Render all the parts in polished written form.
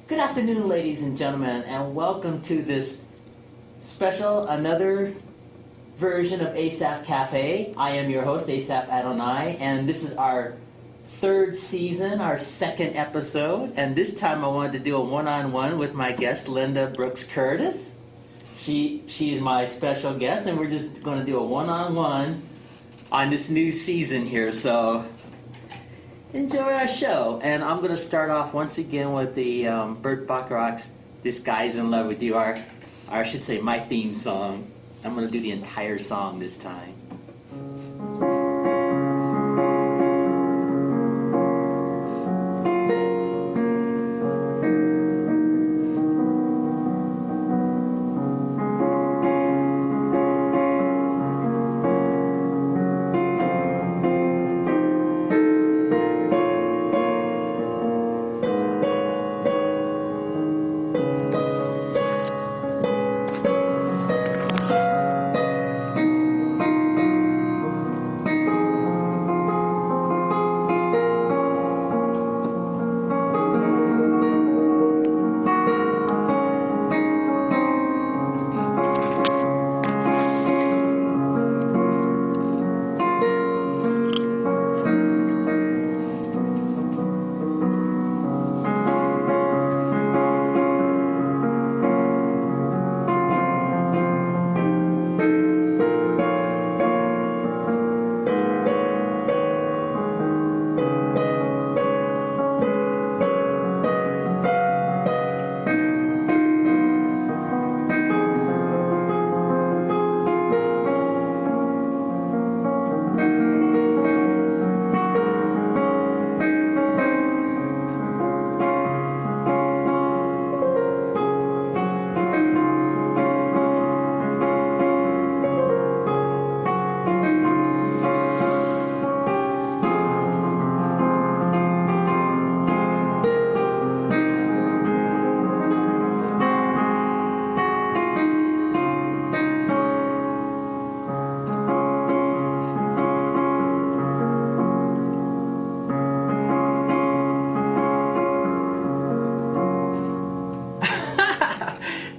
Good afternoon, ladies and gentlemen, and welcome to this another version of Asaph Cafe. I am your host, Asaph Adonai, and this is our third season, our second episode, and this time I wanted to do a one-on-one with my guest, Linda Brooks Curtis. She is my special guest, and we're just going to do a one-on-one on this new season here, so enjoy our show. And I'm going to start off once again with the Burt Bacharach's This Guy's in Love with You, or I should say my theme song. I'm going to do the entire song this time.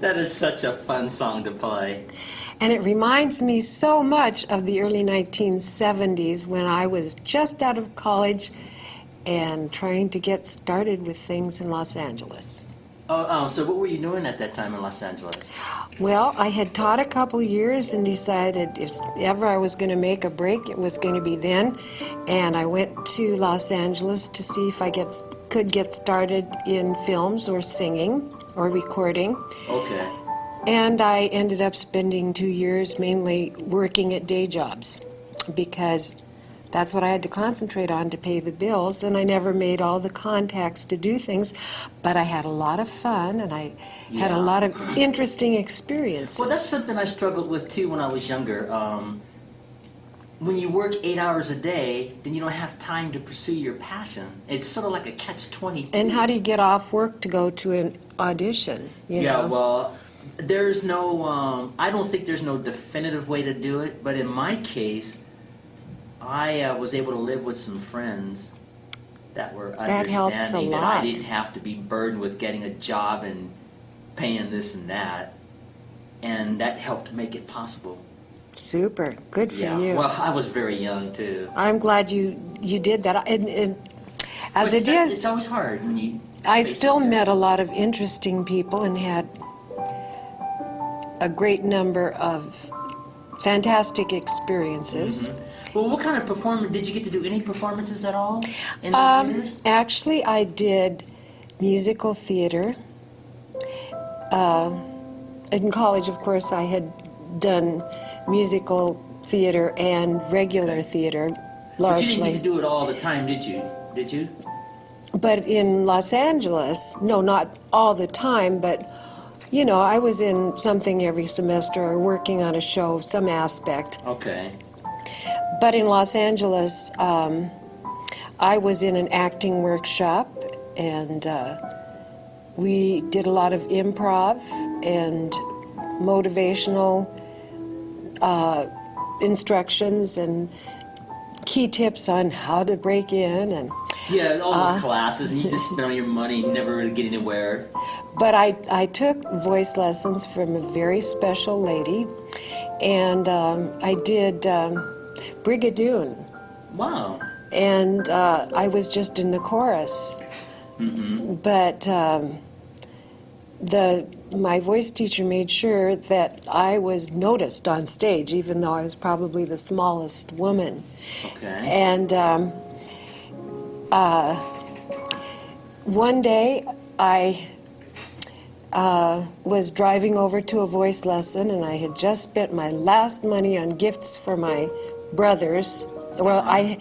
That is such a fun song to play. And it reminds me so much of the early 1970s when I was just out of college and trying to get started with things in Los Angeles. So what were you doing at that time in Los Angeles? Well, I had taught a couple years and decided if ever I was going to make a break, it was going to be then. And I went to Los Angeles to see if I could get started in films or singing or recording. Okay. And I ended up spending 2 years mainly working at day jobs because that's what I had to concentrate on to pay the bills, and I never made all the contacts to do things, but I had a lot of fun, and I had a lot of interesting experiences. Well, that's something I struggled with, too, when I was younger. When you work 8 hours a day, then you don't have time to pursue your passion. It's sort of like a catch-22. And how do you get off work to go to an audition? You know? Well, there's no, I don't think there's no definitive way to do it, but in my case, I was able to live with some friends that were understanding helps a lot. I didn't have to be burdened with getting a job and paying this and that, and that helped make it possible. Super. Good for you. Well, I was very young, too. I'm glad you did that. And as it is, it's always hard when you... I still met a lot of interesting people and had a great number of fantastic experiences. Mm-hmm. Well, what kind of performance, did you get to do any performances at all in those years? Actually, I did musical theater. In college, of course, I had done musical theater and regular theater, largely. But you didn't get to do it all the time, did you? Did you? But in Los Angeles, no, not all the time, but, you know, I was in something every semester or working on a show of some aspect. Okay. But in Los Angeles, I was in an acting workshop, and we did a lot of improv and motivational instructions and key tips on how to break in. And Yeah, all those classes, and you just spend all your money, never really get anywhere. But I took voice lessons from a very special lady, and I did Brigadoon, Wow. and I was just in the chorus. But my voice teacher made sure that I was noticed on stage, even though I was probably the smallest woman. Okay. And one day I was driving over to a voice lesson, and I had just spent my last money on gifts for my brothers. Well, I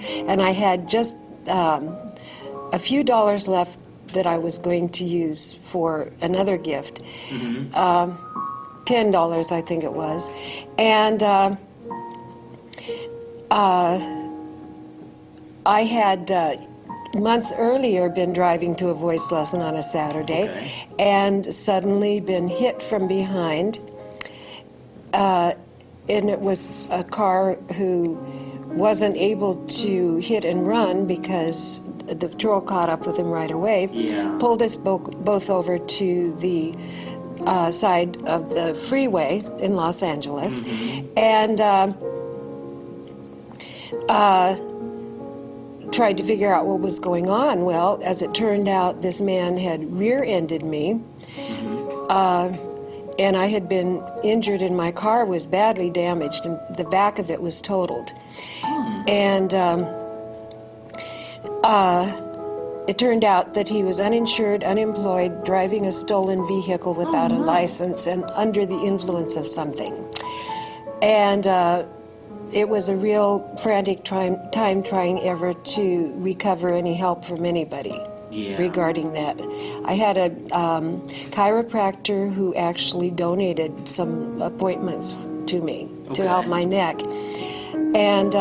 had just a few dollars left that I was going to use for another gift. $10, I think it was. And I had months earlier been driving to a voice lesson on a Saturday, and suddenly been hit from behind. And it was a car who wasn't able to hit and run because the patrol caught up with him right away, pulled us both over to the side of the freeway in Los Angeles, and tried to figure out what was going on. Well, as it turned out, this man had rear-ended me, and I had been injured, and my car was badly damaged, and the back of it was totaled. And it turned out that he was uninsured, unemployed, driving a stolen vehicle without a license and under the influence of something. And it was a real frantic time trying ever to recover any help from anybody regarding that. I had a chiropractor who actually donated some appointments to me to help my neck. And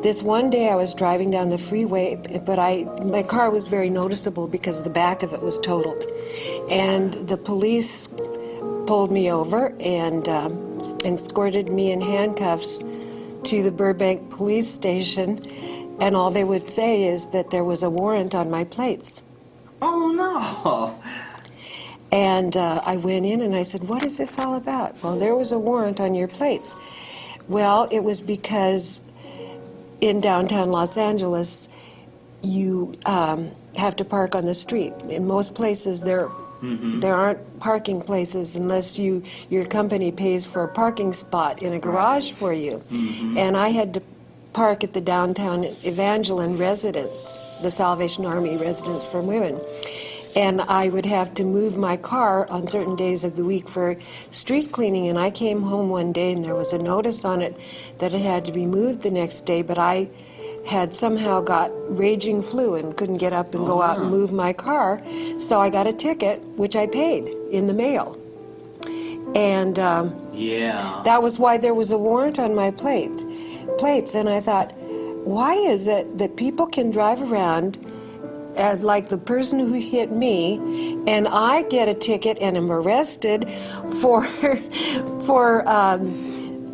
this one day I was driving down the freeway, but my car was very noticeable because the back of it was totaled. And the police pulled me over and escorted me in handcuffs to the Burbank police station, and all they would say is that there was a warrant on my plates. Oh, no. And I went in and I said, "What is this all about?" "Well, there was a warrant on your plates." Well, it was because in downtown Los Angeles, you have to park on the street. In most places, there aren't parking places unless your company pays for a parking spot in a garage for you. And I had to park at the downtown Evangeline residence, the Salvation Army residence for women. And I would have to move my car on certain days of the week for street cleaning. And I came home one day and there was a notice on it that it had to be moved the next day, but I had somehow got raging flu and couldn't get up and go out and move my car. So I got a ticket, which I paid in the mail. And that was why there was a warrant on my plates. And I thought, why is it that people can drive around like the person who hit me, and I get a ticket and am arrested for a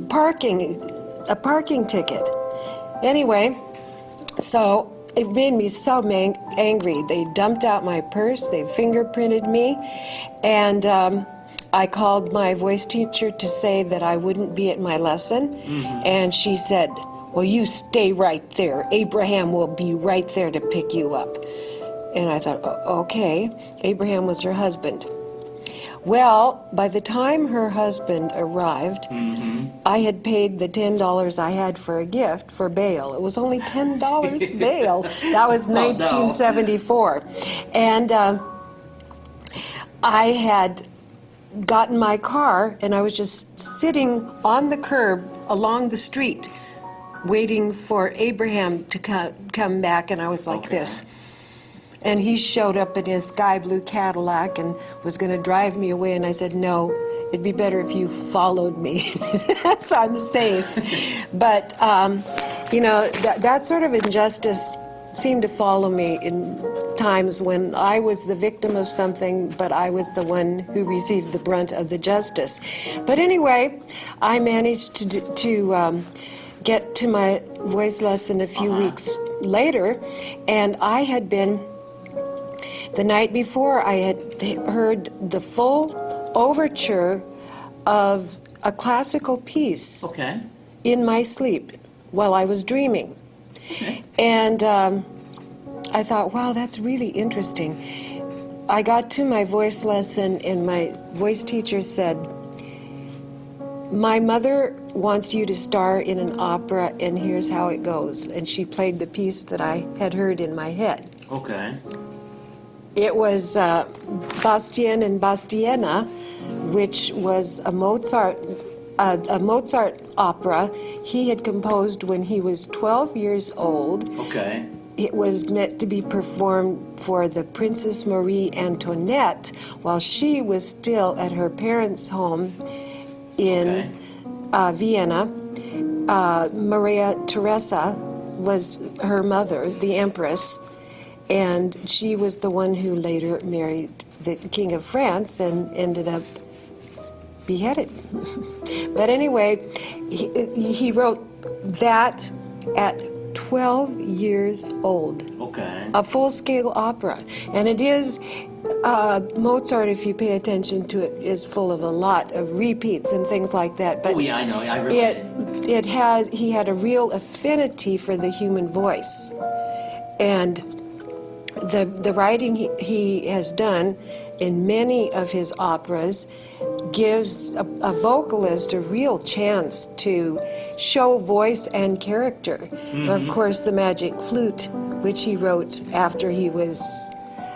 parking ticket? Anyway, so it made me so angry. They dumped out my purse, they fingerprinted me, and I called my voice teacher to say that I wouldn't be at my lesson, and she said, "Well, you stay right there. Abraham will be right there to pick you up." And I thought, okay. Abraham was her husband. Well, by the time her husband arrived, I had paid the $10 I had for a gift for bail. It was only $10 bail. That was 1974. And I had gotten my car, and I was just sitting on the curb along the street waiting for Abraham to come back, and I was like this. And he showed up in his sky blue Cadillac and was going to drive me away, and I said, "No, it'd be better if you followed me, so I'm safe." But, that sort of injustice seemed to follow me in times when I was the victim of something, but I was the one who received the brunt of the justice. But anyway, I managed to get to my voice lesson a few weeks later, and I had been, the night before, I had heard the full overture of a classical piece Okay. in my sleep while I was dreaming. Okay. And I thought, wow, that's really interesting. I got to my voice lesson, and my voice teacher said, my mother wants you to star in an opera, and here's how it goes. And she played the piece that I had heard in my head. Okay. It was Bastien and Bastiena, which was a Mozart opera he had composed when he was 12 years old. Okay. It was meant to be performed for the Princess Marie Antoinette while she was still at her parents' home in Vienna. Maria Theresa was her mother, the Empress, and she was the one who later married the King of France and ended up beheaded. But anyway, he wrote that at 12 years old. Okay. A full-scale opera. And it is, Mozart, if you pay attention to it, is full of a lot of repeats and things like that. But Oh yeah, I know. I read it. he had a real affinity for the human voice. And the writing he has done in many of his operas gives a vocalist a real chance to show voice and character. Mm-hmm. Of course, the Magic Flute, which he wrote after he was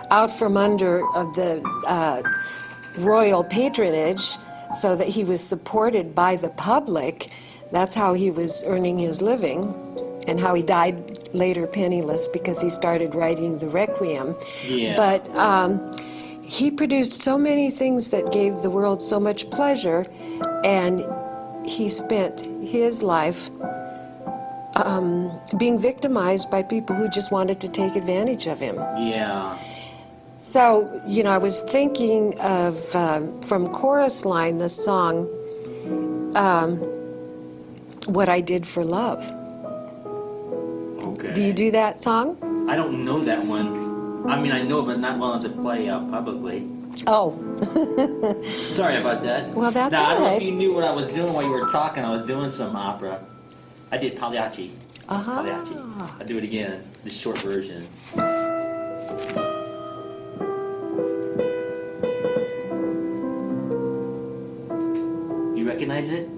out from under of the royal patronage, so that he was supported by the public. That's how he was earning his living, and how he died later penniless because he started writing the Requiem. Yeah. But he produced so many things that gave the world so much pleasure, and he spent his life being victimized by people who just wanted to take advantage of him. Yeah. So, I was thinking of, from Chorus Line, the song, What I Did for Love. Okay. Do you do that song? I don't know that one. I mean, I know, but not well enough to play publicly. Oh. Sorry about that. Well, that's now, I all don't know right. if you knew what I was doing while you were talking. I was doing some opera. I did Pagliacci. Uh-huh. Pagliacci. I'll do it again, the short version. You recognize it?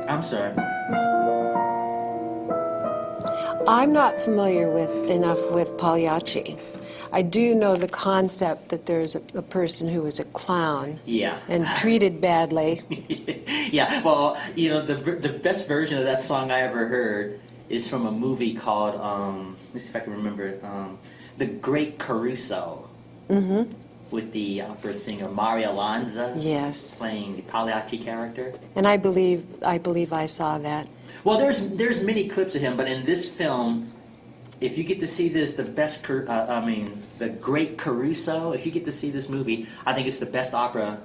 I'm sorry. I'm not familiar enough with Pagliacci. I do know the concept that there's a person who is a clown Yeah. and treated badly. Yeah, well, the best version of that song I ever heard is from a movie called, let me see if I can remember it, The Great Caruso, with the opera singer Maria Lanza Yes. playing the Pagliacci character. And I believe I saw that. Well, there's many clips of him, but in this film, if you get to see this, the Great Caruso, if you get to see this movie, I think it's the best opera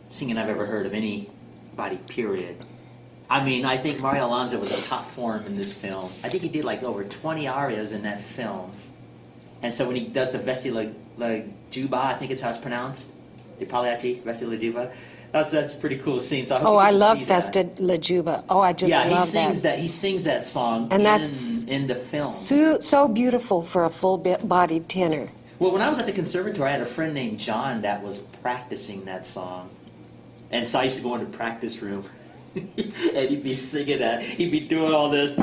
singing I've ever heard of anybody, period. I mean, I think Mario Alonso was a top form in this film. I think he did like over 20 arias in that film. And so when he does the Vesti La Juba, I think it's how it's pronounced, the Pagliacci, Vesti La Juba, that's a pretty cool scene. So I love Festa La Juba. Oh, I just love that. He sings that song And that's in the film. So beautiful for a full-bodied tenor. Well, when I was at the conservatory, I had a friend named John that was practicing that song. And so I used to go into the practice room, and he'd be singing that. He'd be doing all this.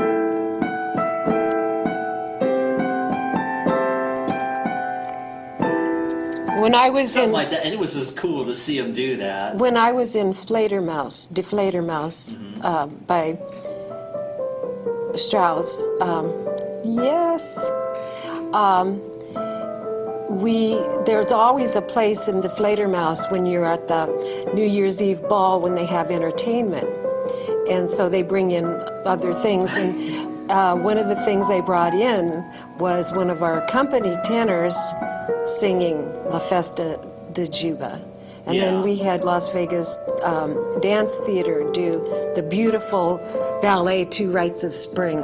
When I was Something like that, and it was just cool to see him do that. When I was in Fledermaus, Die Fledermaus, by Strauss, there's always a place in the Fledermaus when you're at the New Year's Eve ball when they have entertainment. And so they bring in other things. And one of the things they brought in was one of our company tenors singing La Festa de Juba. And then Yeah. we had Las Vegas Dance Theater do the beautiful ballet Two Rites of Spring.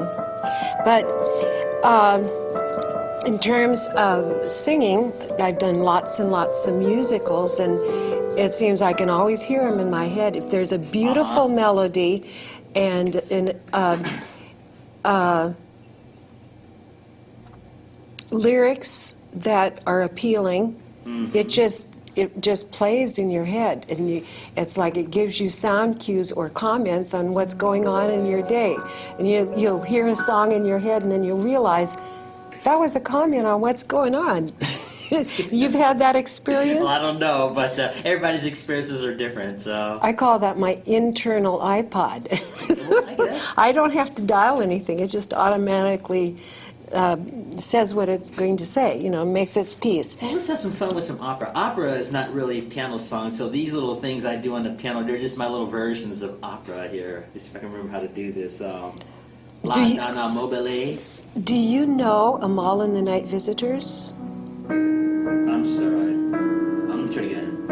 But in terms of singing, I've done lots and lots of musicals, and it seems I can always hear them in my head. If there's a beautiful melody and lyrics that are appealing, it just plays in your head, and it's like it gives you sound cues or comments on what's going on in your day. And you'll hear a song in your head, and then you'll realize that was a comment on what's going on. You've had that experience? Well, I don't know, but everybody's experiences are different, so. I call that my internal iPod. Well, I guess. I don't have to dial anything. It just automatically says what it's going to say, makes its piece. Well, let's have some fun with some opera. Opera is not really piano songs, so these little things I do on the piano, they're just my little versions of opera here. Let's see if I can remember how to do this. La Donna Mobile. Do you know Amal and the Night Visitors? I'm sorry. I'm going to try to get in.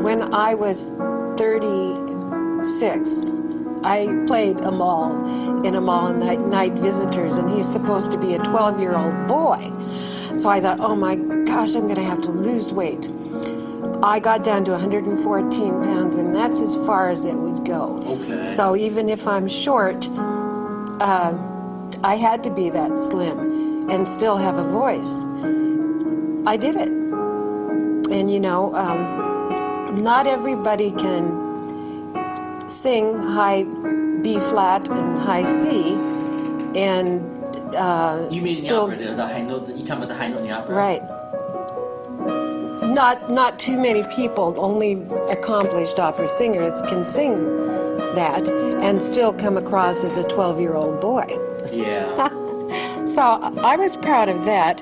When I was 36, I played Amal in Amal and the Night Visitors, and he's supposed to be a 12-year-old boy. So I thought, oh my gosh, I'm going to have to lose weight. I got down to 114 pounds, and that's as far as it would go. Okay. So even if I'm short, I had to be that slim and still have a voice. I did it. And not everybody can sing high B flat and high C and You mean still, the opera, the high note, you talking about the high note in the opera? right. Not too many people, only accomplished opera singers can sing that and still come across as a 12-year-old boy. Yeah. So I was proud of that.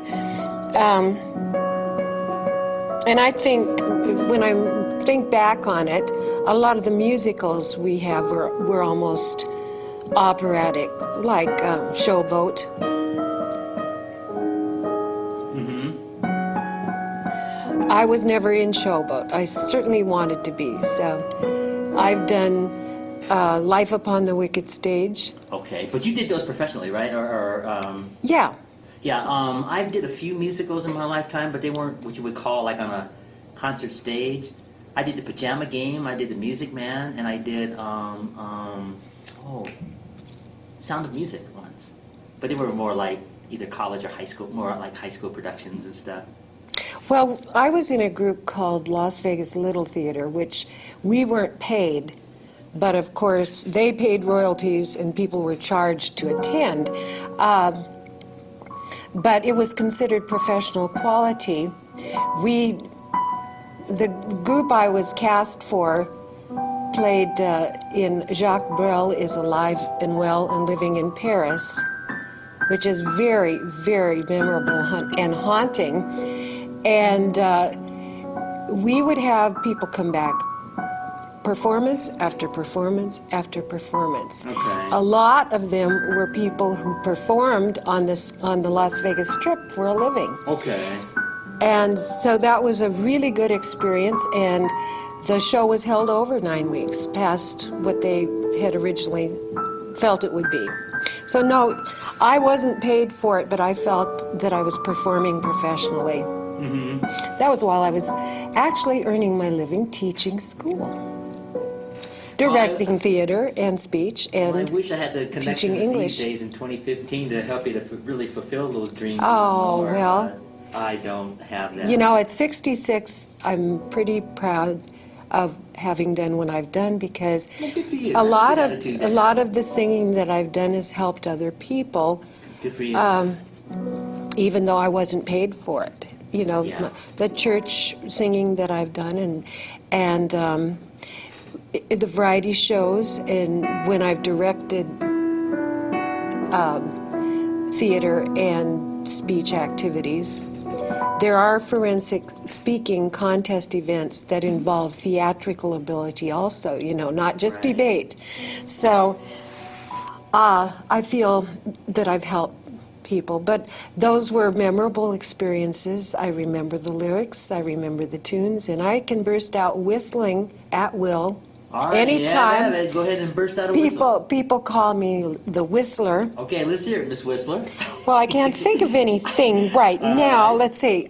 And I think when I think back on it, a lot of the musicals we have were almost operatic, like Showboat. I was never in Showboat. I certainly wanted to be. So I've done Life Upon the Wicked Stage. Okay, but you did those professionally, right? Yeah. Yeah, I did a few musicals in my lifetime, but they weren't what you would call like on a concert stage. I did the Pajama Game, I did the Music Man, and I did Sound of Music once. But they were more like either college or high school, more like high school productions and stuff. Well, I was in a group called Las Vegas Little Theater, which we weren't paid, but of course they paid royalties and people were charged to attend. But it was considered professional quality. The group I was cast for played in Jacques Brel is Alive and Well and Living in Paris, which is very, very memorable and haunting. And we would have people come back, performance after performance after performance. Okay. A lot of them were people who performed on the Las Vegas Strip for a living. Okay. And so that was a really good experience, and the show was held over 9 weeks, past what they had originally felt it would be. So no, I wasn't paid for it, but I felt that I was performing professionally. Mm-hmm. That was while I was actually earning my living teaching school. Directing theater and speech and I wish I had the teaching connection English. these days in 2015 to help you to really fulfill those dreams. Oh, more, well. but I don't have that. At 66, I'm pretty proud of having done what I've done, because Well, good for you. a That's lot good of attitude a to lot have. of the singing that I've done has helped other people, Good for you. even though I wasn't paid for it. Yeah. The church singing that I've done, and the variety shows, and when I've directed theater and speech activities. There are forensic speaking contest events that involve theatrical ability also, not just Right. debate. So I feel that I've helped people. But those were memorable experiences. I remember the lyrics, I remember the tunes, and I can burst out whistling at will. All right, Anytime. yeah, go ahead and burst out a whistle. People call me the Whistler. Okay, let's hear it, Miss Whistler. Well, I can't think of anything right now. Let's see.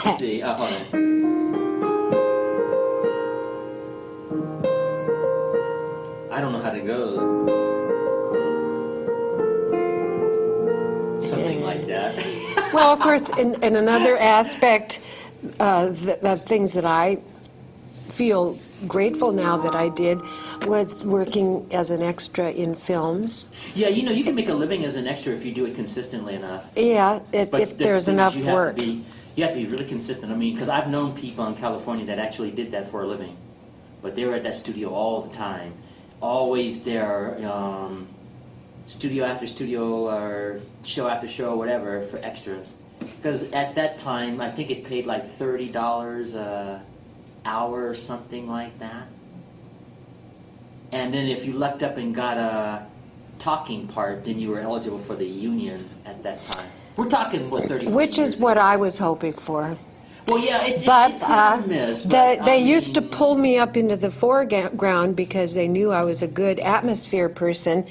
Let's see. Hold on. I don't know how to go. Something like that. Well, of course, in another aspect of things that I feel grateful now that I did was working as an extra in films. Yeah, you can make a living as an extra if you do it consistently enough. Yeah, But if the there's thing is enough you have to work. You have to be really consistent. I mean, because I've known people in California that actually did that for a living. But they were at that studio all the time. Always there, studio after studio or show after show, whatever, for extras. Because at that time, I think it paid like $30 a hour or something like that. And then if you lucked up and got a talking part, then you were eligible for the union at that time. We're talking, what, 30 Which years is what I was hoping for. Well, yeah, it's But hit or miss. But, they used to pull me up into the foreground because they knew I was a good atmosphere person,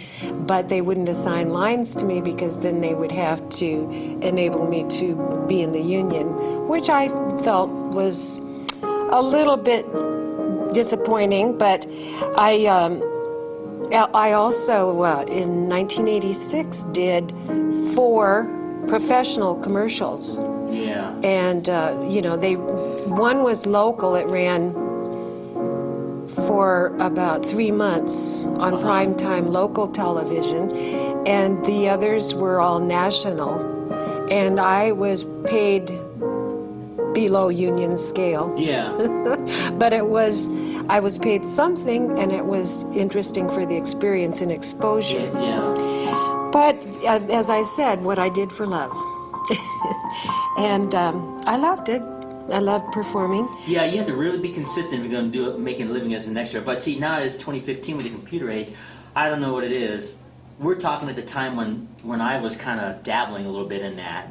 but they wouldn't assign lines to me because then they would have to enable me to be in the union, which I felt was a little bit disappointing. But I also, in 1986, did 4 professional commercials. Yeah. And, one was local. It ran for about 3 months on primetime local television, and the others were all national. And I was paid below union scale. Yeah. But I was paid something, and it was interesting for the experience and exposure. Yeah. But as I said, what I did for love. And I loved it. I loved performing. Yeah, you have to really be consistent if you're going to do it, making a living as an extra. But see, now it's 2015 with the computer age. I don't know what it is. We're talking at the time when I was kind of dabbling a little bit in that.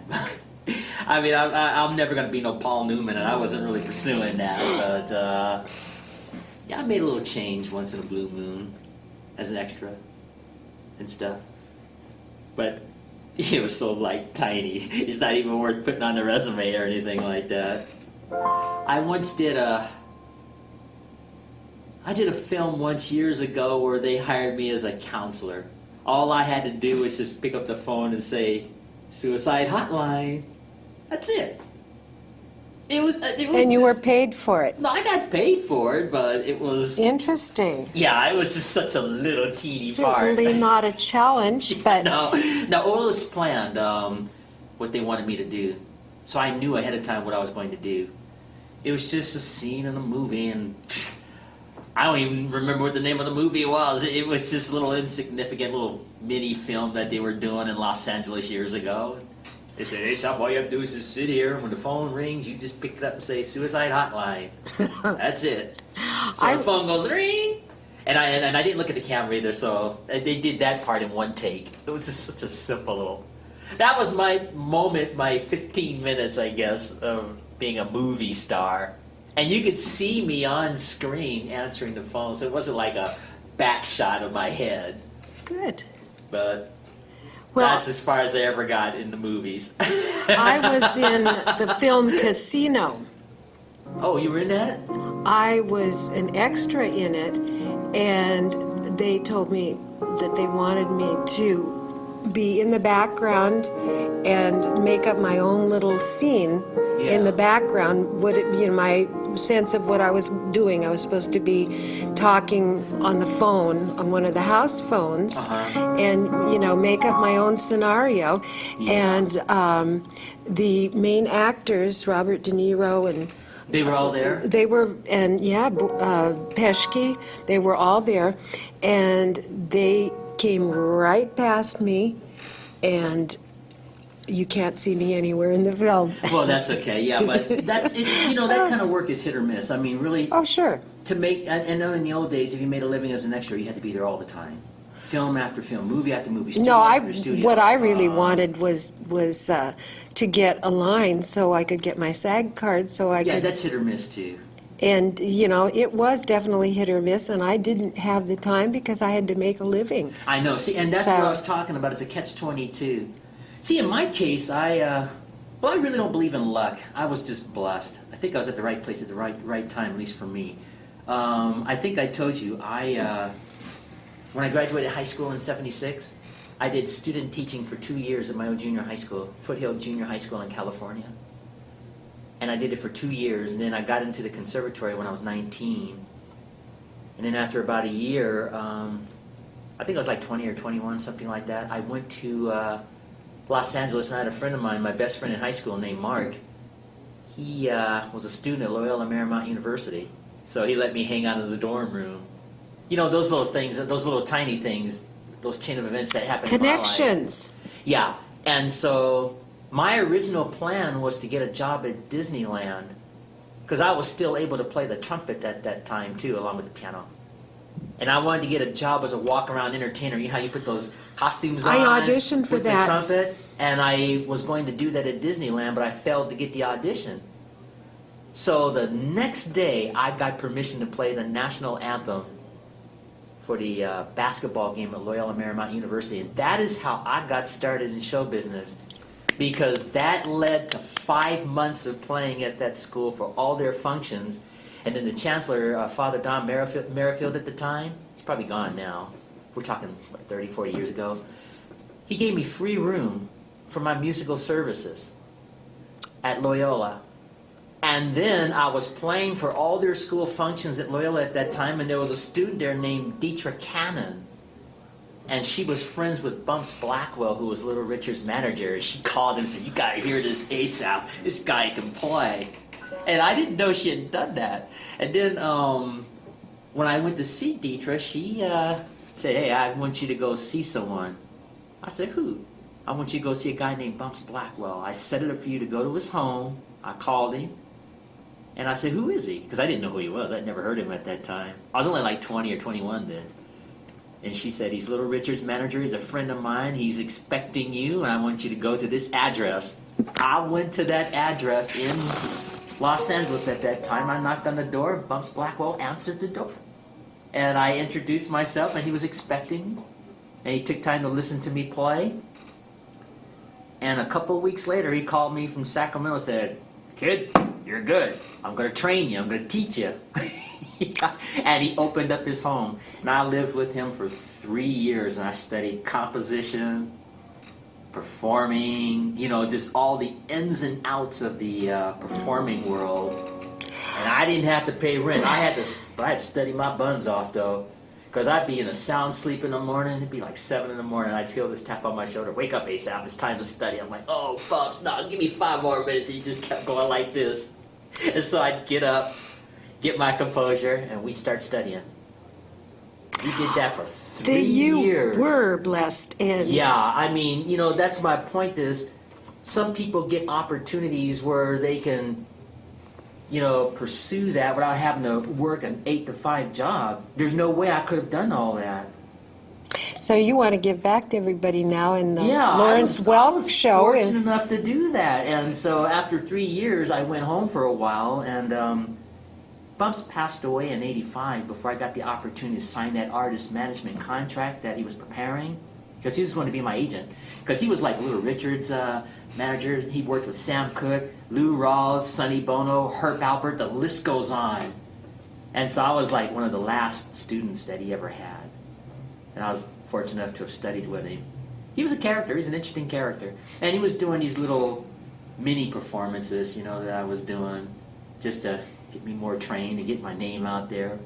I mean, I'm never going to be no Paul Newman, and I wasn't really pursuing that. But, yeah, I made a little change once in a blue moon as an extra and stuff. But it was so, tiny. It's not even worth putting on the resume or anything like that. I once did a film once years ago where they hired me as a counselor. All I had to do was just pick up the phone and say, "Suicide hotline." That's it. It was And you were paid for it. No, I got paid for it, but it was... Interesting. Yeah, it was just such a little teeny part. Certainly not a challenge, but... No, it was planned, what they wanted me to do. So I knew ahead of time what I was going to do. It was just a scene in a movie, and I don't even remember what the name of the movie was. It was just a little insignificant little mini film that they were doing in Los Angeles years ago. They said, "Hey, Asaph, all you have to do is just sit here, and when the phone rings, you just pick it up and say, 'Suicide Hotline.'" That's it. So the phone goes, ring! And I didn't look at the camera either, so they did that part in one take. It was just such a simple little... That was my moment, my 15 minutes, I guess, of being a movie star. And you could see me on screen answering the phone, so it wasn't like a back shot of my head. Good. But... Well, that's as far as I ever got in the movies. I was in the film Casino. Oh, you were in that? I was an extra in it, and they told me that they wanted me to be in the background and make up my own little scene in the background. Would it be in my sense of what I was doing? I was supposed to be talking on the phone, on one of the house phones, and make up my own scenario. And the main actors, Robert De Niro and they were all there? They were, and Pesky, they were all there, and they came right past me, and you can't see me anywhere in the film. Well, that's okay, yeah, but that's, that kind of work is hit or miss. I mean, really, Oh, sure. to make, I know in the old days, if you made a living as an extra, you had to be there all the time. Film after film, movie after movie, studio No, after studio. what I really wanted was to get a line so I could get my SAG card, so I Yeah, could. that's hit or miss too. And, it was definitely hit or miss, and I didn't have the time because I had to make a living. I know, see, and that's So- what I was talking about, it's a catch-22. See, in my case, I really don't believe in luck. I was just blessed. I think I was at the right place at the right time, at least for me. I think I told you, when I graduated high school in '76, I did student teaching for 2 years at my old junior high school, Foothill Junior High School in California. And I did it for 2 years, and then I got into the conservatory when I was 19. And then after about a year, I think I was like 20 or 21, something like that, I went to Los Angeles, and I had a friend of mine, my best friend in high school named Mark. He was a student at Loyola Marymount University, so he let me hang out in his dorm room. Those little things, those little tiny things, those chain of events that happen in my life. Connections. Yeah, and so my original plan was to get a job at Disneyland, because I was still able to play the trumpet at that time too, along with the piano. And I wanted to get a job as a walk-around entertainer. You know how you put those costumes on? I auditioned for with that. the trumpet? And I was going to do that at Disneyland, but I failed to get the audition. So the next day, I got permission to play the national anthem for the basketball game at Loyola Marymount University. And that is how I got started in show business, because that led to 5 months of playing at that school for all their functions. And then the chancellor, Father Don Merrifield at the time, he's probably gone now. We're talking, 30, 40 years ago. He gave me free room for my musical services at Loyola. And then I was playing for all their school functions at Loyola at that time, and there was a student there named Deetra Cannon. And she was friends with Bumps Blackwell, who was Little Richard's manager. She called him and said, "You gotta hear this Asaph. This guy can play." And I didn't know she had done that. And then when I went to see Deetra, she said, "Hey, I want you to go see someone." I said, "Who?" "I want you to go see a guy named Bumps Blackwell. I set it up for you to go to his home." I called him. And I said, "Who is he?" Because I didn't know who he was. I'd never heard him at that time. I was only like 20 or 21 then. And she said, "He's Little Richard's manager. He's a friend of mine. He's expecting you, and I want you to go to this address." I went to that address in Los Angeles at that time. I knocked on the door. Bumps Blackwell answered the door. And I introduced myself, and he was expecting me. And he took time to listen to me play. And a couple of weeks later, he called me from Sacramento and said, "Kid, you're good. I'm going to train you. I'm going to teach you." And he opened up his home. And I lived with him for 3 years, and I studied composition, performing, just all the ins and outs of the performing world. And I didn't have to pay rent. I had to study my buns off, though, because I'd be in a sound sleep in the morning. It'd be like 7 in the morning. I'd feel this tap on my shoulder. "Wake up, Asaph. It's time to study." I'm like, "Oh, Bumps, no, give me 5 more minutes." He just kept going like this. And so I'd get up, get my composure, and we'd start studying. We did that for 3 years. You were blessed. And Yeah, I mean, that's my point is, some people get opportunities where they can, pursue that without having to work an 8 to 5 job. There's no way I could have done all that. So you want to give back to everybody now, and the Yeah, Lawrence I Welk was show fortunate is. enough to do that. And so after 3 years, I went home for a while, and Bumps passed away in '85 before I got the opportunity to sign that artist management contract that he was preparing, because he was going to be my agent. Because he was like Little Richard's manager. He worked with Sam Cooke, Lou Rawls, Sonny Bono, Herb Alpert, the list goes on. And so I was like one of the last students that he ever had. And I was fortunate enough to have studied with him. He was a character. He's an interesting character. And he was doing these little mini performances, that I was doing just to get me more trained and get my name out there.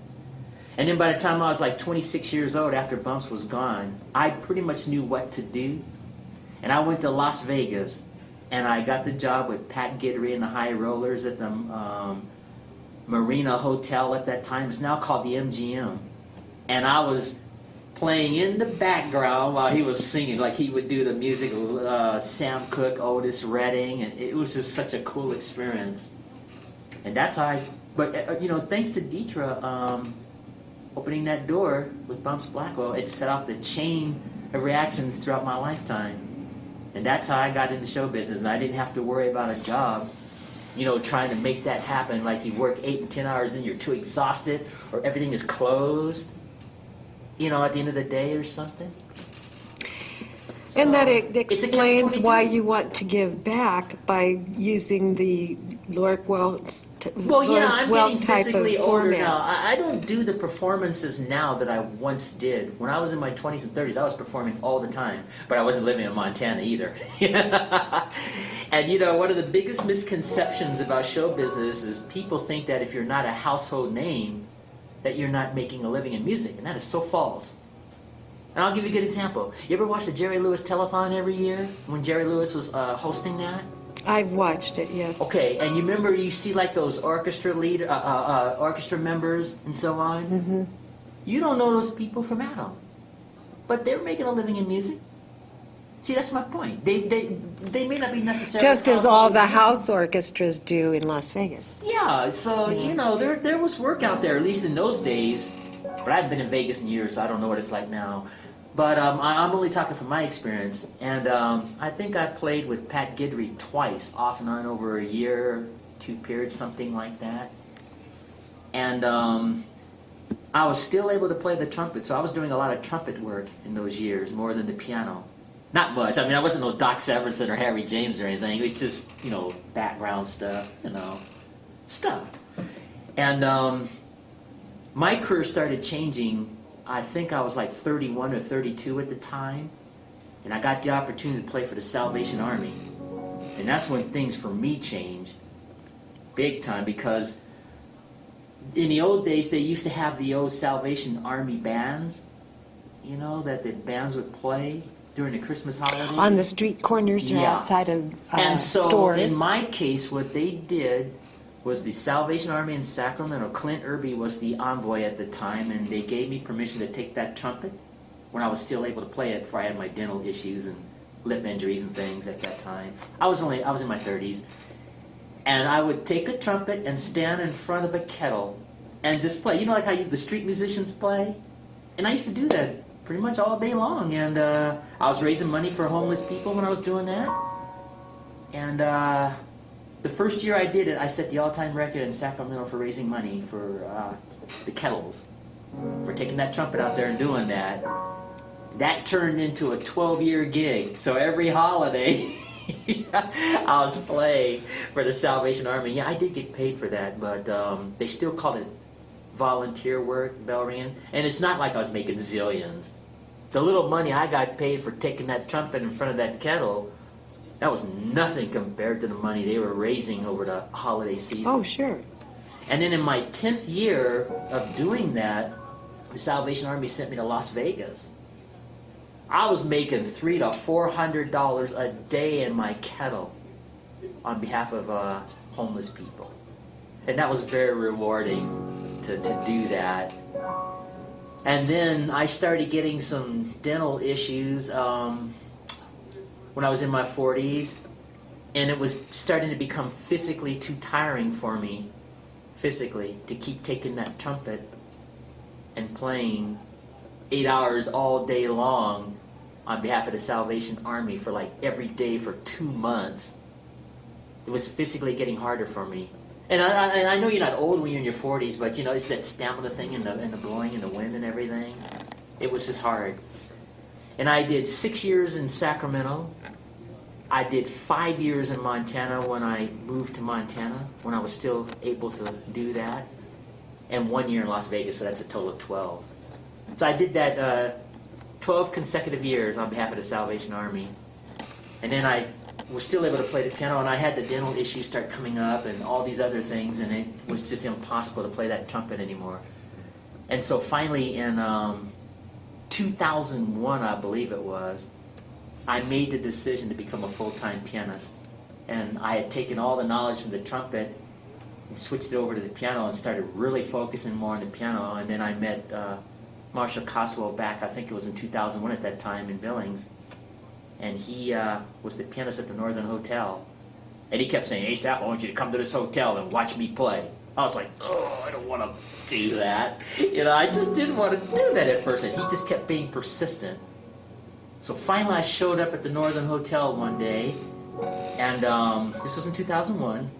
And then by the time I was like 26 years old, after Bumps was gone, I pretty much knew what to do. And I went to Las Vegas, and I got the job with Pat Guidry and the High Rollers at the Marina Hotel at that time. It's now called the MGM. And I was playing in the background while he was singing, like he would do the music, Sam Cooke, Otis Redding, and it was just such a cool experience. And that's how thanks to Deetra opening that door with Bumps Blackwell, it set off the chain of reactions throughout my lifetime. And that's how I got into show business, and I didn't have to worry about a job, trying to make that happen, like you work 8 and 10 hours and you're too exhausted, or everything is closed, at the end of the day or something. So, and that it explains catch-22. why you want to give back by using the Lawrence Welk I'm getting type of physically older format. now. I don't do the performances now that I once did. When I was in my 20s and 30s, I was performing all the time, but I wasn't living in Montana either. And one of the biggest misconceptions about show business is people think that if you're not a household name, that you're not making a living in music, and that is so false. And I'll give you a good example. You ever watch the Jerry Lewis Telethon every year when Jerry Lewis was hosting that? I've watched it, yes. Okay, and you remember you see like those orchestra members and so on? Mm-hmm. You don't know those people from Adam, but they're making a living in music. See, that's my point. They may not be necessarily Just as all the household house orchestras do in Las Vegas. Yeah, so, there was work out there, at least in those days. But I haven't been in Vegas in years, so I don't know what it's like now. But I'm only talking from my experience. And I think I played with Pat Guidry twice, off and on over a year, 2 periods, something like that. And I was still able to play the trumpet, so I was doing a lot of trumpet work in those years, more than the piano. Not much. I mean, I wasn't no Doc Severinsen or Harry James or anything. It was just, background stuff, stuff. And my career started changing. I think I was like 31 or 32 at the time. And I got the opportunity to play for the Salvation Army. And that's when things for me changed big time, because in the old days, they used to have the old Salvation Army bands, that the bands would play during the Christmas holidays. On the street corners or outside of and so stores. in my case, what they did was the Salvation Army in Sacramento. Clint Irby was the envoy at the time, and they gave me permission to take that trumpet when I was still able to play it before I had my dental issues and lip injuries and things at that time. I was in my 30s. And I would take a trumpet and stand in front of a kettle and just play. Like how the street musicians play? And I used to do that pretty much all day long. And I was raising money for homeless people when I was doing that. And the first year I did it, I set the all-time record in Sacramento for raising money for the kettles, for taking that trumpet out there and doing that. That turned into a 12-year gig. So every holiday, I was playing for the Salvation Army. Yeah, I did get paid for that, but they still called it volunteer work, bell ringing. And it's not like I was making zillions. The little money I got paid for taking that trumpet in front of that kettle, that was nothing compared to the money they were raising over the holiday season. Oh, sure. And then in my 10th year of doing that, the Salvation Army sent me to Las Vegas. I was making $300 to $400 a day in my kettle on behalf of homeless people. And that was very rewarding to do that. And then I started getting some dental issues when I was in my 40s. And it was starting to become physically too tiring for me, physically, to keep taking that trumpet and playing 8 hours all day long on behalf of the Salvation Army for like every day for 2 months. It was physically getting harder for me. And I know you're not old when you're in your 40s, but it's that stamina thing and the blowing and the wind and everything. It was just hard. And I did 6 years in Sacramento. I did 5 years in Montana when I moved to Montana, when I was still able to do that. And 1 year in Las Vegas, so that's a total of 12. So I did that 12 consecutive years on behalf of the Salvation Army. And then I was still able to play the piano, and I had the dental issues start coming up and all these other things, and it was just impossible to play that trumpet anymore. And so finally in 2001, I believe it was, I made the decision to become a full-time pianist. And I had taken all the knowledge from the trumpet and switched it over to the piano and started really focusing more on the piano. And then I met Marshall Coswell back, I think it was in 2001 at that time in Billings. And he was the pianist at the Northern Hotel. And he kept saying, Asaph, I want you to come to this hotel and watch me play. I was like, oh, I don't want to do that. I just didn't want to do that at first. And he just kept being persistent. So finally I showed up at the Northern Hotel one day. And this was in 2001.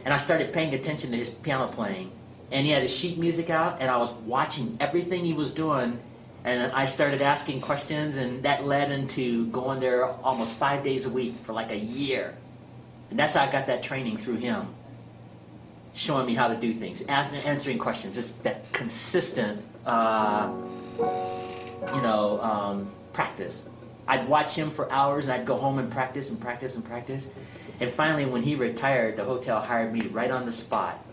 And I started paying attention to his piano playing. And he had his sheet music out, and I was watching everything he was doing. And I started asking questions, and that led into going there almost 5 days a week for like a year. And that's how I got that training through him, showing me how to do things, answering questions. Just that consistent, practice. I'd watch him for hours, and I'd go home and practice and practice and practice. And finally, when he retired, the hotel hired me right on the spot.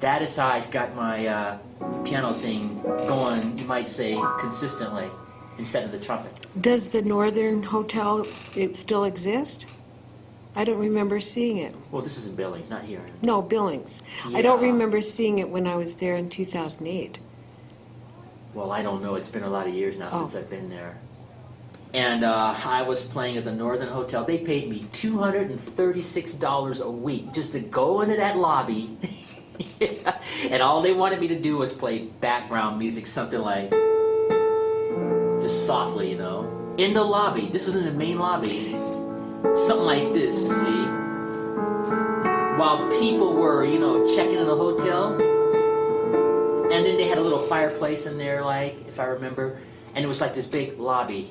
That is how I got my piano thing going, you might say, consistently, instead of the trumpet. Does the Northern Hotel still exist? I don't remember seeing it. Well, this is in Billings, not here. No, Billings. Yeah. I don't remember seeing it when I was there in 2008. Well, I don't know. It's been a lot of years now since I've been there. And I was playing at the Northern Hotel. They paid me $236 a week just to go into that lobby. Yeah. And all they wanted me to do was play background music, something like, just softly, in the lobby. This was in the main lobby. Something like this, see? While people were, checking in the hotel. And then they had a little fireplace in there, like, if I remember. And it was like this big lobby.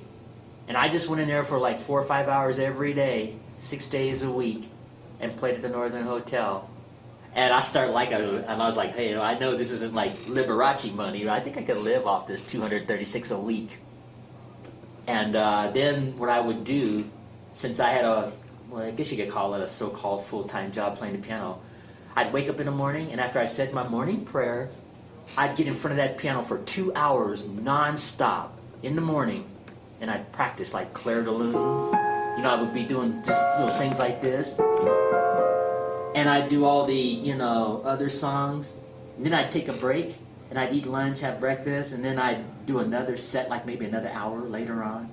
And I just went in there for like 4 or 5 hours every day, 6 days a week, and played at the Northern Hotel. And I started and I was like, hey, I know this isn't like Liberace money, but I think I could live off this $236 a week. And then what I would do, since I had I guess you could call it a so-called full-time job playing the piano, I'd wake up in the morning, and after I said my morning prayer, I'd get in front of that piano for 2 hours non-stop in the morning, and I'd practice like Clair de Lune. I would be doing just little things like this. And I'd do all the, other songs. And then I'd take a break, and I'd eat lunch, have breakfast, and then I'd do another set, like maybe another hour later on.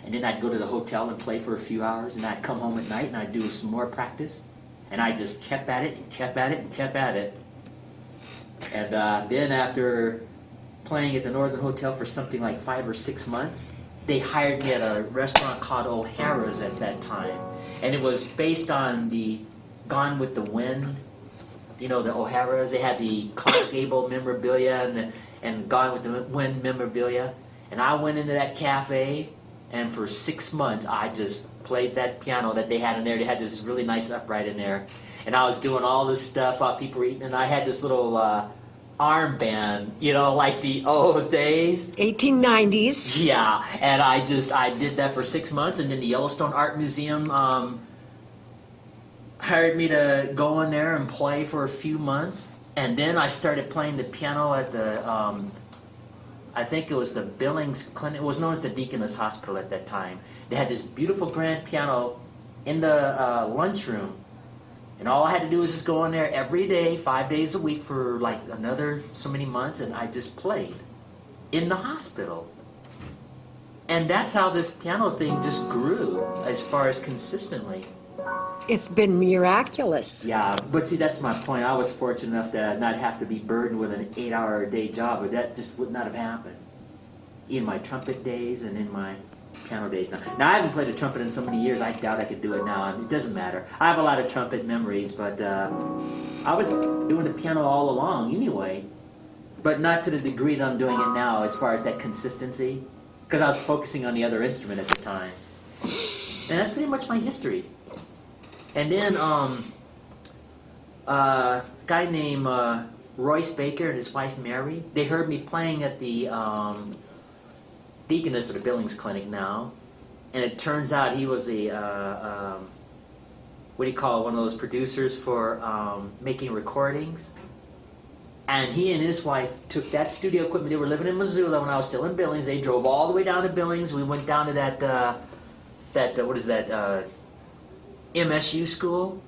And then I'd go to the hotel and play for a few hours, and I'd come home at night, and I'd do some more practice. And I just kept at it, and kept at it, and kept at it. And then after playing at the Northern Hotel for something like 5 or 6 months, they hired me at a restaurant called O'Hara's at that time. And it was based on the Gone with the Wind, the O'Hara's. They had the Clark Gable memorabilia and Gone with the Wind memorabilia. And I went into that cafe, and for 6 months I just played that piano that they had in there. They had this really nice upright in there. And I was doing all this stuff while people were eating, and I had this little armband, like the old days. 1890s. Yeah, and I did that for 6 months, and then the Yellowstone Art Museum hired me to go in there and play for a few months. And then I started playing the piano at the, I think it was the Billings Clinic. It was known as the Deaconess Hospital at that time. They had this beautiful grand piano in the lunchroom. And all I had to do was just go in there every day, 5 days a week for like another so many months, and I just played in the hospital. And that's how this piano thing just grew, as far as consistently. It's been miraculous. Yeah, but see, that's my point. I was fortunate enough to not have to be burdened with an 8-hour-a-day job, but that just would not have happened in my trumpet days and in my piano days. Now, I haven't played the trumpet in so many years, I doubt I could do it now. It doesn't matter. I have a lot of trumpet memories, but I was doing the piano all along anyway, but not to the degree that I'm doing it now as far as that consistency, because I was focusing on the other instrument at the time. And that's pretty much my history. And then a guy named Royce Baker and his wife Mary, they heard me playing at the Deaconess of the Billings Clinic now, and it turns out he was a what do you call it, one of those producers for making recordings. And he and his wife took that studio equipment. They were living in Missoula when I was still in Billings. They drove all the way down to Billings. We went down to that what is that, MSU school.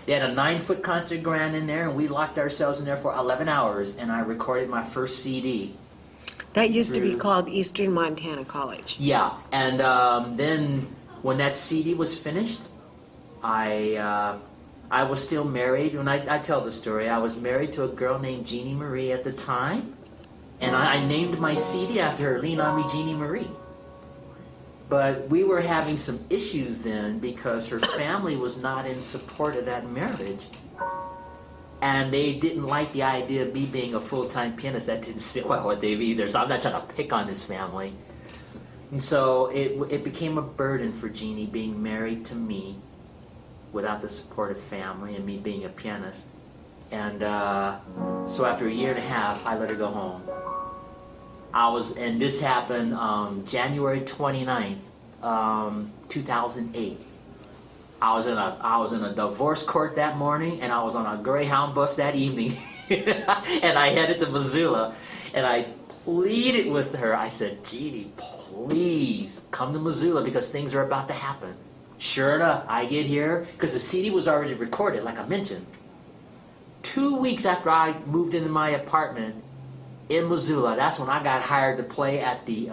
They had a 9-foot concert grand in there, and we locked ourselves in there for 11 hours, and I recorded my first CD. That used to be through- called Eastern Montana College. Yeah, and then when that CD was finished, I was still married. When I tell the story, I was married to a girl named Jeannie Marie at the time, and I named my CD after her, Lean On Me, Jeannie Marie. But we were having some issues then because her family was not in support of that marriage. And they didn't like the idea of me being a full-time pianist. That didn't sit well with Dave either, so I'm not trying to pick on his family. And so it became a burden for Jeannie being married to me without the support of family and me being a pianist. And so after a year and a half, I let her go home. And this happened January 29th, 2008. I was in a divorce court that morning, and I was on a Greyhound bus that evening, and I headed to Missoula, and I pleaded with her. I said, Jeannie, please come to Missoula because things are about to happen. Sure enough, I get here because the CD was already recorded, like I mentioned. 2 weeks after I moved into my apartment in Missoula, that's when I got hired to play at the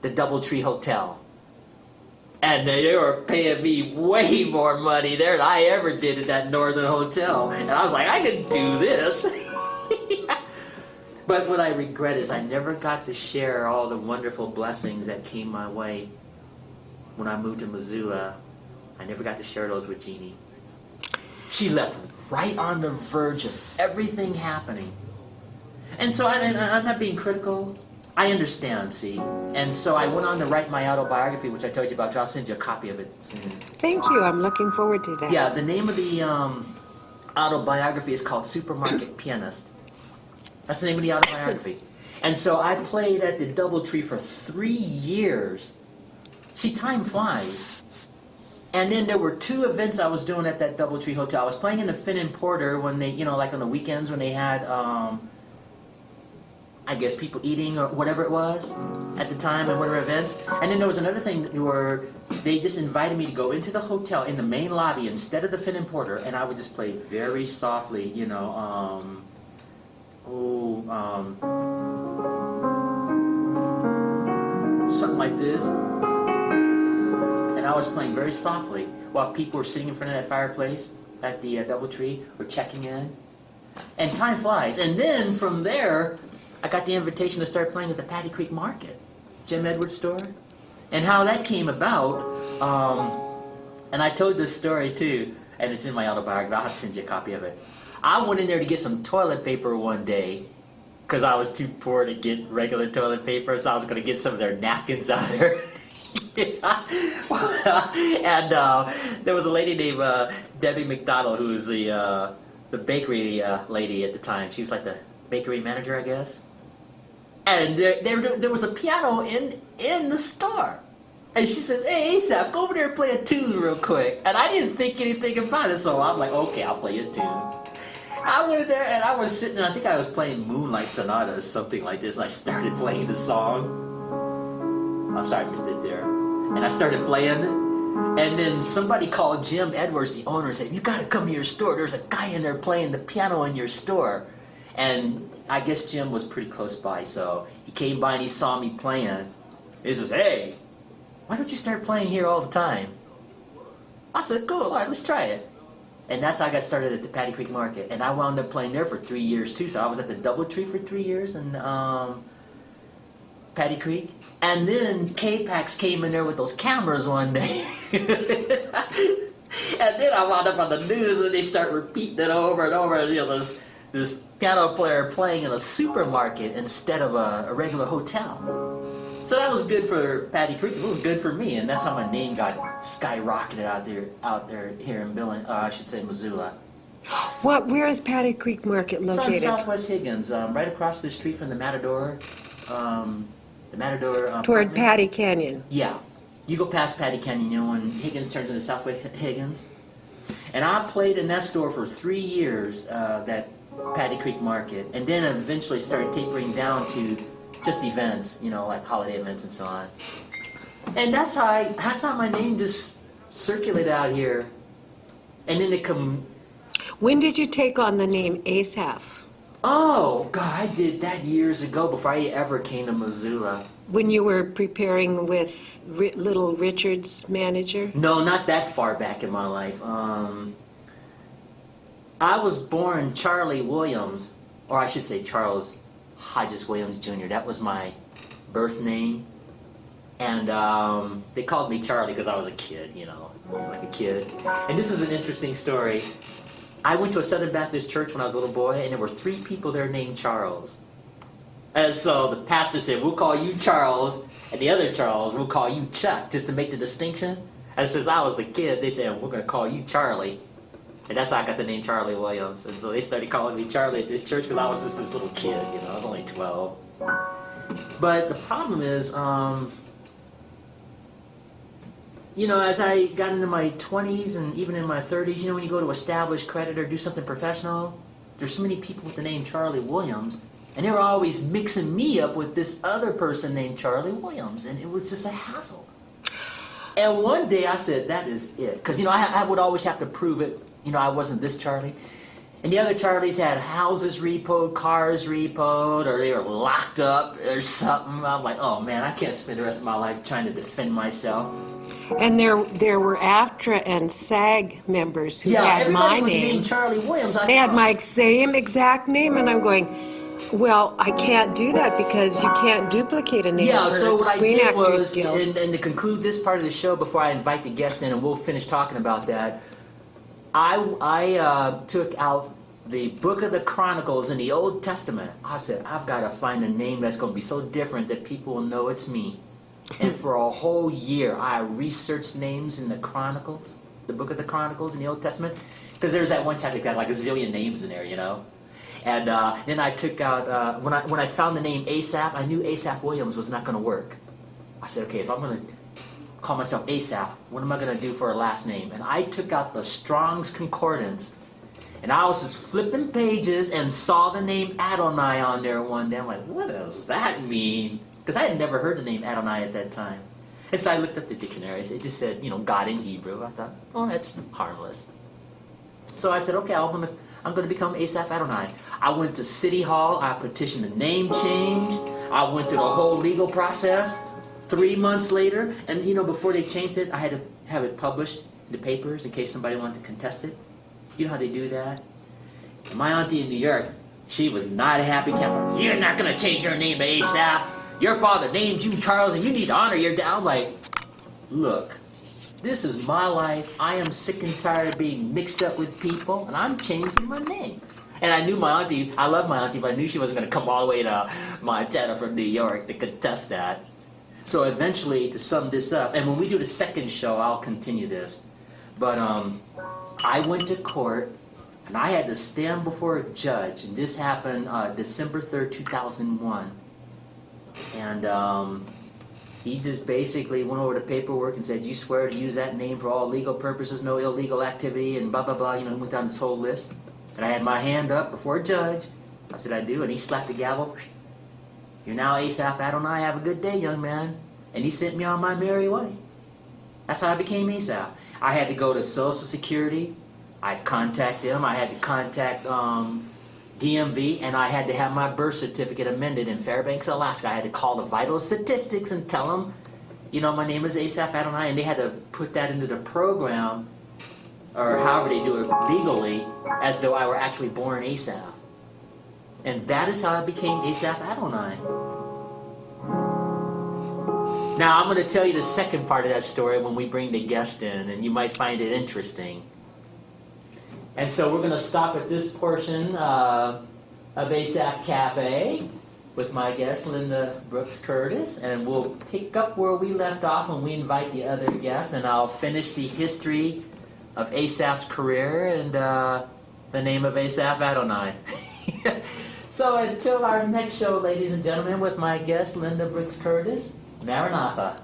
DoubleTree Hotel. And they were paying me way more money there than I ever did at that Northern Hotel. And I was like, I can do this. But what I regret is I never got to share all the wonderful blessings that came my way when I moved to Missoula. I never got to share those with Jeannie. She left right on the verge of everything happening. And so I'm not being critical. I understand, see. And so I went on to write my autobiography, which I told you about. I'll send you a copy of it soon. Thank you. I'm looking forward to that. Yeah, the name of the autobiography is called Supermarket Pianist. That's the name of the autobiography. And so I played at the DoubleTree for 3 years. See, time flies. And then there were 2 events I was doing at that DoubleTree Hotel. I was playing in the Finn and Porter when they, like on the weekends when they had, I guess, people eating or whatever it was at the time and whatever events. And then there was another thing where they just invited me to go into the hotel in the main lobby instead of the Finn and Porter, and I would just play very softly, something like this. And I was playing very softly while people were sitting in front of that fireplace at the DoubleTree or checking in. And time flies. And then from there, I got the invitation to start playing at the Patty Creek Market, Jim Edwards' store. And how that came about, and I told this story too, and it's in my autobiography. I'll have to send you a copy of it. I went in there to get some toilet paper one day because I was too poor to get regular toilet paper, so I was going to get some of their napkins out there. And there was a lady named Debbie McDonald, who was the bakery lady at the time. She was like the bakery manager, I guess. And there was a piano in the store. And she says, hey, Asaph, go over there and play a tune real quick. And I didn't think anything about it, so I'm like, okay, I'll play a tune. I went in there and I was sitting there, I think I was playing Moonlight Sonata or something like this, and I started playing the song. I'm sorry I missed it there. And I started playing it. And then somebody called Jim Edwards, the owner, and said, you gotta come to your store. There's a guy in there playing the piano in your store. And I guess Jim was pretty close by, so he came by and he saw me playing. He says, hey, why don't you start playing here all the time? I said, cool, all right, let's try it. And that's how I got started at the Patty Creek Market. And I wound up playing there for 3 years too. So I was at the DoubleTree for 3 years and Patty Creek. And then K-Pax came in there with those cameras one day. And then I wound up on the news and they start repeating it over and over. This piano player playing in a supermarket instead of a regular hotel. So that was good for Patty Creek. It was good for me, and that's how my name got skyrocketed out there here in Missoula. Where is Patty Creek Market located? It's on Southwest Higgins, right across the street from the Matador. Toward Patty Canyon. Yeah, you go past Patty Canyon, when Higgins turns into Southwest Higgins. And I played in that store for 3 years, that Patty Creek Market, and then eventually started tapering down to just events, like holiday events and so on. And that's how my name just circulated out here. And then When did you take on the name Asaph? Oh, God, I did that years ago before I ever came to Missoula. When you were preparing with Little Richard's manager? No, not that far back in my life. I was born Charlie Williams, or I should say Charles Hodges Williams Jr. That was my birth name. And they called me Charlie because I was a kid, you know, like a kid. And this is an interesting story. I went to a Southern Baptist church when I was a little boy, and there were 3 people there named Charles. And so the pastor said, we'll call you Charles, and the other Charles, we'll call you Chuck, just to make the distinction. And since I was a kid, they said, we're going to call you Charlie. And that's how I got the name Charlie Williams. And so they started calling me Charlie at this church because I was just this little kid, you know, I was only 12. But the problem is, you know, as I got into my 20s and even in my 30s, you know, when you go to establish credit or do something professional, there's so many people with the name Charlie Williams, and they were always mixing me up with this other person named Charlie Williams, and it was just a hassle. And one day I said, that is it. Because, you know, I would always have to prove it. You know, I wasn't this Charlie. And the other Charlies had houses repoed, cars repoed, or they were locked up or something. I'm like, oh man, I can't spend the rest of my life trying to defend myself. And there were AFTRA and SAG members who had my everybody was name. named Charlie Williams. They had my same exact name, and I'm going, well, I can't do that because you can't duplicate a name for so what Screen I did Actors was, Guild. and to conclude this part of the show before I invite the guest in, and we'll finish talking about that, I took out the Book of the Chronicles in the Old Testament. I said, I've got to find a name that's going to be so different that people will know it's me. And for a whole year, I researched names in the Chronicles, the Book of the Chronicles in the Old Testament, because there's that one chapter that got like a zillion names in there, you know. And then I took out, when I found the name Asaph, I knew Asaph Williams was not going to work. I said, okay, if I'm going to call myself Asaph, what am I going to do for a last name? And I took out the Strong's Concordance, and I was just flipping pages and saw the name Adonai on there one day. I'm like, what does that mean? Because I had never heard the name Adonai at that time. And so I looked up the dictionaries. It just said, you know, God in Hebrew. I thought, oh, that's harmless. So I said, okay, I'm going to become Asaph Adonai. I went to City Hall. I petitioned a name change. I went through the whole legal process. 3 months later, and you know, before they changed it, I had to have it published in the papers in case somebody wanted to contest it. You know how they do that? And my auntie in New York, she was not a happy camper. You're not going to change your name to Asaph. Your father named you Charles, and you need to honor your dad. I'm like, look, this is my life. I am sick and tired of being mixed up with people, and I'm changing my name. And I knew my auntie, I love my auntie, but I knew she wasn't going to come all the way to Montana from New York to contest that. So eventually, to sum this up, and when we do the second show, I'll continue this. But I went to court, and I had to stand before a judge, and this happened December 3rd, 2001. And he just basically went over the paperwork and said, you swear to use that name for all legal purposes, no illegal activity, and blah, blah, blah. You know, he went down this whole list. And I had my hand up before a judge. I said, I do. And he slapped the gavel. You're now Asaph Adonai. Have a good day, young man. And he sent me on my merry way. That's how I became Asaph. I had to go to Social Security. I'd contact them. I had to contact DMV, and I had to have my birth certificate amended in Fairbanks, Alaska. I had to call the vital statistics and tell them, you know, my name is Asaph Adonai, and they had to put that into the program, or however they do it legally, as though I were actually born Asaph. And that is how I became Asaph Adonai. Now, I'm going to tell you the second part of that story when we bring the guest in, and you might find it interesting. And so we're going to stop at this portion of Asaph Cafe with my guest, Linda Brooks Curtis, and we'll pick up where we left off when we invite the other guests, and I'll finish the history of Asaph's career and the name of Asaph Adonai. So until our next show, ladies and gentlemen, with my guest, Linda Brooks Curtis, Maranatha.